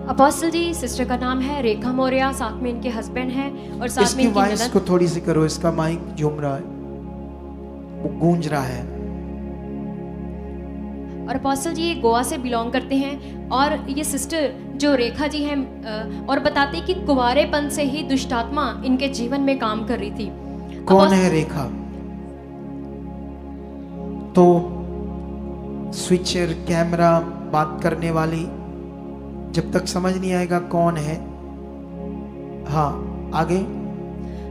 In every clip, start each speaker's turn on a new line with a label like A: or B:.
A: Apostle जी, sister का नाम है रेखा मौर्य, साथ में इनके हस्बैंड हैं और साथ में
B: इसकी
A: इनकी
B: वॉइस
A: ननद।
B: को थोड़ी सी करो, इसका माइक झूम रहा है, वो गूंज रहा है।
A: और अपोस्टल जी ये गोवा से बिलोंग करते हैं और ये सिस्टर जो रेखा जी हैं और बताते हैं कि कुंवारेपन से ही दुष्टात्मा इनके जीवन में काम कर रही थी।
B: कौन है रेखा? तो स्विचर, कैमरा, बात करने वाली, जब तक समझ नहीं आएगा कौन है। हाँ, आगे।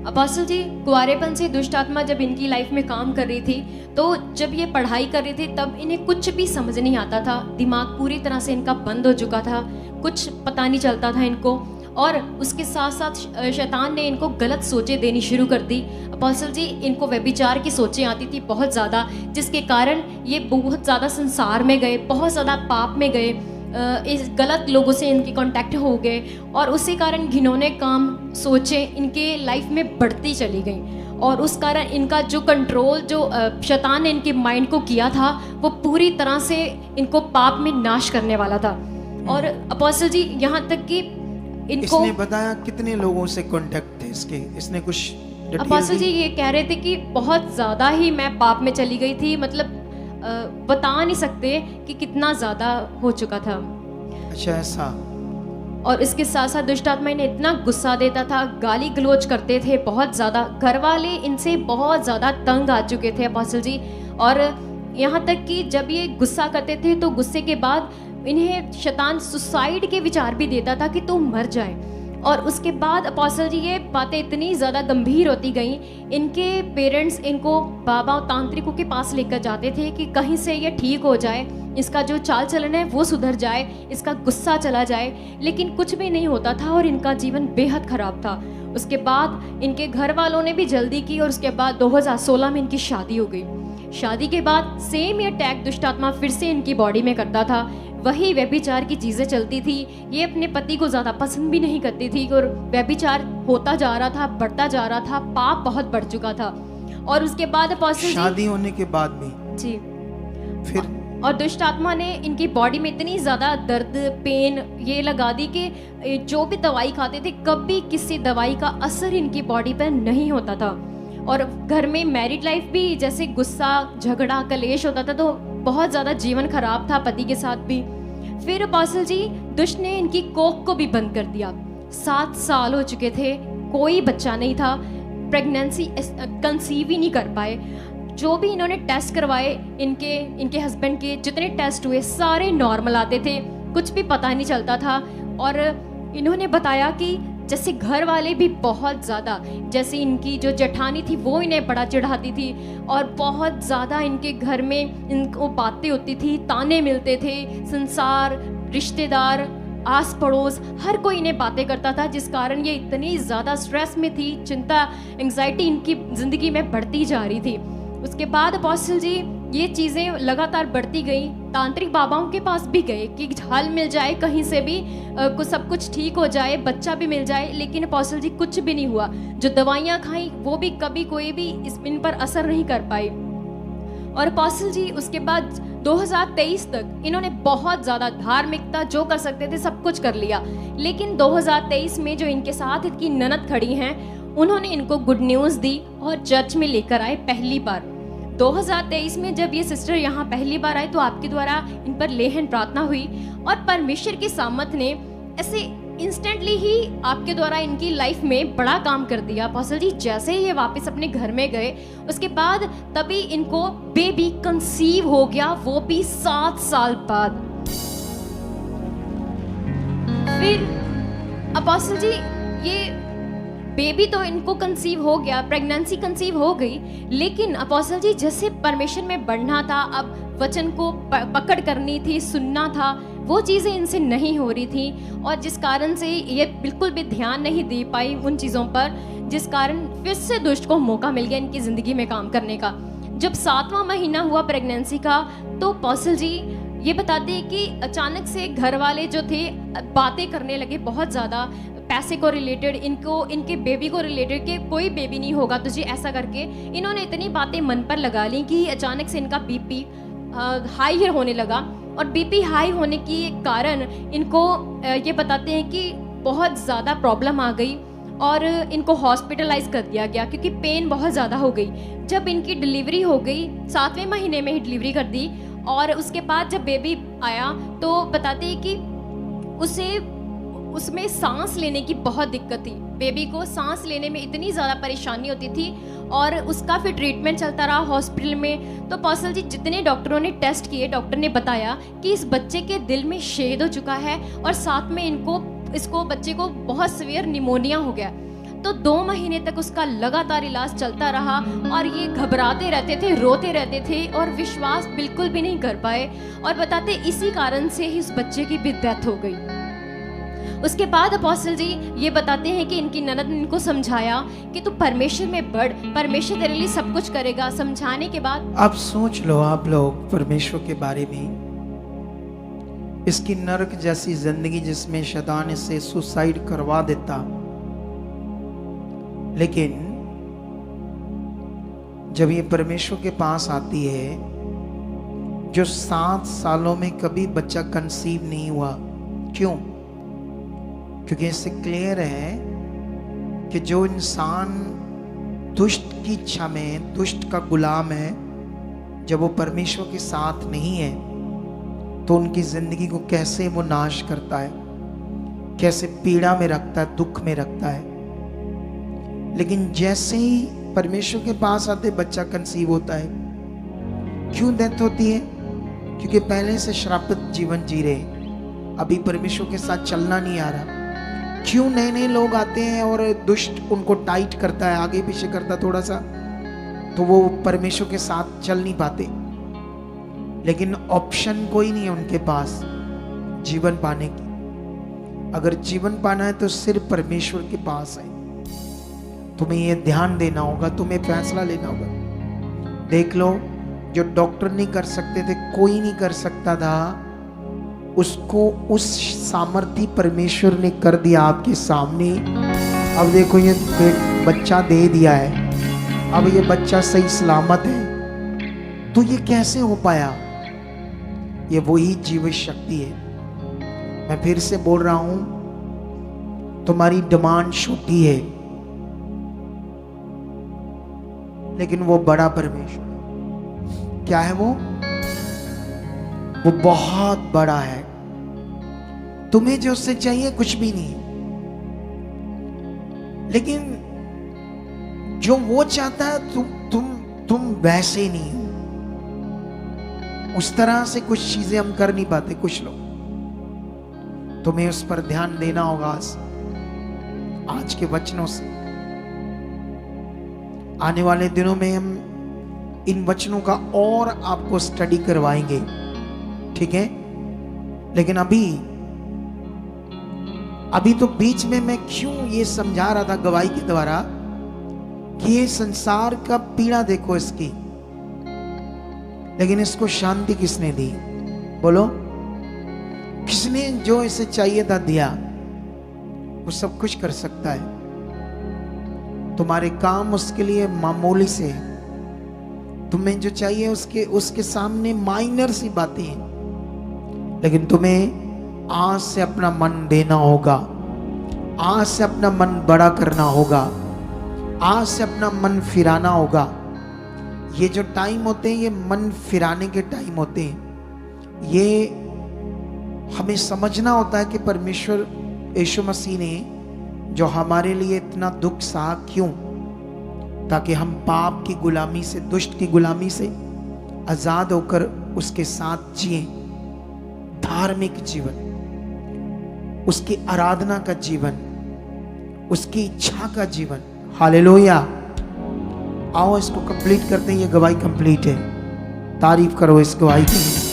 A: अपोस्टल जी, कुंवारेपन से दुष्ट आत्मा जब इनकी लाइफ में काम कर रही थी, तो जब ये पढ़ाई कर रही थी तब इन्हें कुछ भी समझ नहीं आता था। दिमाग पूरी तरह से इनका बंद हो चुका था, कुछ पता नहीं चलता था इनको। और उसके साथ साथ शैतान ने इनको गलत सोचें देनी शुरू कर दी। अपोस्टल जी, इनको व्यभिचार की सोचें आती थी बहुत ज़्यादा, जिसके कारण ये बहुत ज़्यादा संसार में गए, बहुत ज़्यादा पाप में गए, इस गलत लोगों से इनकी कांटेक्ट हो गए और उसी कारण घिनौने काम सोचें इनके लाइफ में बढ़ती चली गई। और उस कारण इनका जो कंट्रोल जो शैतान ने इनके माइंड को किया था, वो पूरी तरह से इनको पाप में नाश करने वाला था। और अपोस्टल जी, यहाँ तक कि इनको
B: इसने बताया कितने लोगों से कांटेक्ट थे इसके, इसने कुछ
A: अपोस्टल जी ये कह रहे थे कि बहुत ज़्यादा ही मैं पाप में चली गई थी, मतलब बता नहीं सकते कि कितना ज़्यादा हो चुका था।
B: अच्छा, ऐसा।
A: और इसके साथ साथ दुष्ट आत्मा इन्हें इतना गुस्सा देता था, गाली गलौज करते थे बहुत ज़्यादा। घर वाले इनसे बहुत ज़्यादा तंग आ चुके थे अपोस्टल जी। और यहाँ तक कि जब ये गुस्सा करते थे तो गुस्से के बाद इन्हें शैतान सुसाइड के विचार भी देता था कि तू मर जाए। और उसके बाद अपोस्टल जी ये बातें इतनी ज़्यादा गंभीर होती गईं, इनके पेरेंट्स इनको बाबा तांत्रिकों के पास लेकर जाते थे कि कहीं से ये ठीक हो जाए, इसका जो चाल चलन है वो सुधर जाए, इसका गुस्सा चला जाए। लेकिन कुछ भी नहीं होता था और इनका जीवन बेहद ख़राब था। उसके बाद इनके घर वालों ने भी जल्दी की और उसके बाद 2016 में इनकी शादी हो गई। शादी के बाद सेम ये अटैक दुष्ट आत्मा फिर से इनकी बॉडी में करता था। वही व्यभिचार की चीज़ें चलती थी। ये अपने पति को ज़्यादा पसंद भी नहीं करती थी और व्यभिचार होता जा रहा था, बढ़ता जा रहा था, पाप बहुत बढ़ चुका था। और उसके बाद अपोस्टल जी,
B: शादी होने के बाद भी
A: जी,
B: फिर
A: और दुष्ट आत्मा ने इनकी बॉडी में इतनी ज़्यादा दर्द, पेन ये लगा दी कि जो भी दवाई खाते थे, कभी किसी दवाई का असर इनकी बॉडी पर नहीं होता था। और घर में मैरिड लाइफ भी जैसे गुस्सा, झगड़ा, कलेश होता था, तो बहुत ज़्यादा जीवन खराब था पति के साथ भी। फिर अपोस्टल जी, दुष्ट ने इनकी कोख को भी बंद कर दिया। 7 साल हो चुके थे, कोई बच्चा नहीं था, प्रेगनेंसी कंसीव ही नहीं कर पाए। जो भी इन्होंने टेस्ट करवाए, इनके हस्बैंड के जितने टेस्ट हुए सारे नॉर्मल आते थे, कुछ भी पता नहीं चलता था। और इन्होंने बताया कि जैसे घर वाले भी बहुत ज़्यादा, जैसे इनकी जो जेठानी थी वो इन्हें बड़ा चिढ़ाती थी और बहुत ज़्यादा इनके घर में इनको बातें होती थी, ताने मिलते थे। संसार, रिश्तेदार, आस पड़ोस, हर कोई इन्हें बातें करता था, जिस कारण ये इतनी ज़्यादा स्ट्रेस में थी, चिंता, एंग्जाइटी इनकी ज़िंदगी में बढ़ती जा रही थी। उसके बाद अपोस्टल जी ये चीज़ें लगातार बढ़ती गई। तांत्रिक बाबाओं के पास भी गए कि हल मिल जाए, कहीं से भी सब कुछ ठीक हो जाए, बच्चा भी मिल जाए। लेकिन अपोस्टल जी कुछ भी नहीं हुआ। जो दवाइयाँ खाई वो भी कभी कोई भी इन पर असर नहीं कर पाई। और अपोस्टल जी उसके बाद 2023 तक इन्होंने बहुत ज़्यादा धार्मिकता जो कर सकते थे सब कुछ कर लिया। लेकिन 2023 में जो इनके साथ इनकी ननद खड़ी हैं, उन्होंने इनको गुड न्यूज़ दी और चर्च में लेकर आए पहली बार। 2023 में जब ये सिस्टर यहाँ पहली बार आई तो आपके द्वारा इन पर लेहन प्रार्थना हुई और परमेश्वर की सामर्थ ने ऐसे इंस्टेंटली ही आपके द्वारा इनकी लाइफ में बड़ा काम कर दिया। अपोस्टल जी, जैसे ही ये वापस अपने घर में गए, उसके बाद तभी इनको बेबी कंसीव हो गया, वो भी 7 साल बाद। फिर अपोस्टल जी ये बेबी तो इनको कंसीव हो गया, प्रेगनेंसी कंसीव हो गई। लेकिन अपोस्टल जी जैसे परमेश्वर में बढ़ना था, अब वचन को पकड़ करनी थी, सुनना था, वो चीज़ें इनसे नहीं हो रही थी। और जिस कारण से ये बिल्कुल भी ध्यान नहीं दे पाई उन चीज़ों पर, जिस कारण फिर से दुष्ट को मौका मिल गया इनकी ज़िंदगी में काम करने का। जब 7वां महीना हुआ प्रेगनेंसी का, तो अपोस्टल जी ये बताते हैं कि अचानक से घर वाले जो थे बातें करने लगे बहुत ज़्यादा, पैसे को रिलेटेड, इनके बेबी को रिलेटेड कि कोई बेबी नहीं होगा तुझे, ऐसा करके इन्होंने इतनी बातें मन पर लगा ली कि अचानक से इनका बीपी हाई होने लगा। और बीपी हाई होने के कारण इनको ये बताते हैं कि बहुत ज़्यादा प्रॉब्लम आ गई और इनको हॉस्पिटलाइज कर दिया गया क्योंकि पेन बहुत ज़्यादा हो गई। जब इनकी डिलीवरी हो गई 7वें महीने में ही डिलीवरी कर दी और उसके बाद जब बेबी आया तो बताते हैं कि उसमें सांस लेने की बहुत दिक्कत थी। बेबी को सांस लेने में इतनी ज़्यादा परेशानी होती थी और उसका फिर ट्रीटमेंट चलता रहा हॉस्पिटल में। तो अपोस्टल जी जितने डॉक्टरों ने टेस्ट किए, डॉक्टर ने बताया कि इस बच्चे के दिल में छेद हो चुका है और साथ में इसको बच्चे को बहुत सीवियर निमोनिया हो गया। तो 2 महीने तक उसका लगातार इलाज चलता रहा और ये घबराते रहते थे, रोते रहते थे और विश्वास बिल्कुल भी नहीं कर पाए और बताते इसी कारण से ही उस बच्चे की भी डेथ हो गई। उसके बाद अपोस्टल जी ये बताते हैं कि इनकी ननद ने इनको समझाया कि तू परमेश्वर में बढ़, परमेश्वर तेरे लिए सब कुछ करेगा। समझाने के बाद
B: अब सोच लो आप लोग परमेश्वर के बारे में, इसकी नरक जैसी जिंदगी जिसमें शैतान इससे सुसाइड करवा देता, लेकिन जब ये परमेश्वर के पास आती है, जो 7 सालों में कभी बच्चा कंसीव नहीं हुआ। क्यों? क्योंकि इससे क्लियर है कि जो इंसान दुष्ट की इच्छा में दुष्ट का गुलाम है, जब वो परमेश्वर के साथ नहीं है तो उनकी जिंदगी को कैसे वो नाश करता है, कैसे पीड़ा में रखता है, दुख में रखता है। लेकिन जैसे ही परमेश्वर के पास आते बच्चा कंसीव होता है। क्यों डेथ होती है? क्योंकि पहले से श्रापित जीवन जी रहे, अभी परमेश्वर के साथ चलना नहीं आ रहा। क्यों नए नए लोग आते हैं और दुष्ट उनको टाइट करता है, आगे पीछे करता थोड़ा सा, तो वो परमेश्वर के साथ चल नहीं पाते। लेकिन ऑप्शन कोई नहीं है उनके पास जीवन पाने की। अगर जीवन पाना है तो सिर्फ परमेश्वर के पास है। तुम्हें ये ध्यान देना होगा, तुम्हें फैसला लेना होगा। देख लो, जो डॉक्टर नहीं कर सकते थे, कोई नहीं कर सकता था, उसको उस सामर्थ्य परमेश्वर ने कर दिया आपके सामने। अब देखो ये बच्चा दे दिया है, अब ये बच्चा सही सलामत है। तो ये कैसे हो पाया? ये वही जीव शक्ति है। मैं फिर से बोल रहा हूं, तुम्हारी डिमांड छोटी है लेकिन वो बड़ा परमेश्वर क्या है? वो बहुत बड़ा है। तुम्हें जो उससे चाहिए कुछ भी नहीं, लेकिन जो वो चाहता है तुम वैसे नहीं हो। उस तरह से कुछ चीजें हम कर नहीं पाते कुछ लोग। तुम्हें उस पर ध्यान देना होगा आज के वचनों से। आने वाले दिनों में हम इन वचनों का और आपको स्टडी करवाएंगे, ठीक है? लेकिन अभी तो बीच में मैं क्यों ये समझा रहा था गवाही के द्वारा कि ये संसार का पीड़ा देखो इसकी, लेकिन इसको शांति किसने दी? बोलो, किसने जो इसे चाहिए था दिया? वो सब कुछ कर सकता है। तुम्हारे काम उसके लिए मामूली से है। तुम्हें जो चाहिए उसके सामने माइनर सी बातें हैं, लेकिन तुम्हें आज से अपना मन देना होगा, आज से अपना मन बड़ा करना होगा, आज से अपना मन फिराना होगा। ये जो टाइम होते हैं ये मन फिराने के टाइम होते हैं। ये हमें समझना होता है कि परमेश्वर यीशु मसीह ने जो हमारे लिए इतना दुख सहा, क्यों? ताकि हम पाप की गुलामी से, दुष्ट की गुलामी से आजाद होकर उसके साथ जिए धार्मिक जीवन, उसकी आराधना का जीवन, उसकी इच्छा का जीवन। हालेलुया। आओ इसको कंप्लीट करते हैं। ये गवाही कंप्लीट है। तारीफ करो इस गवाही की।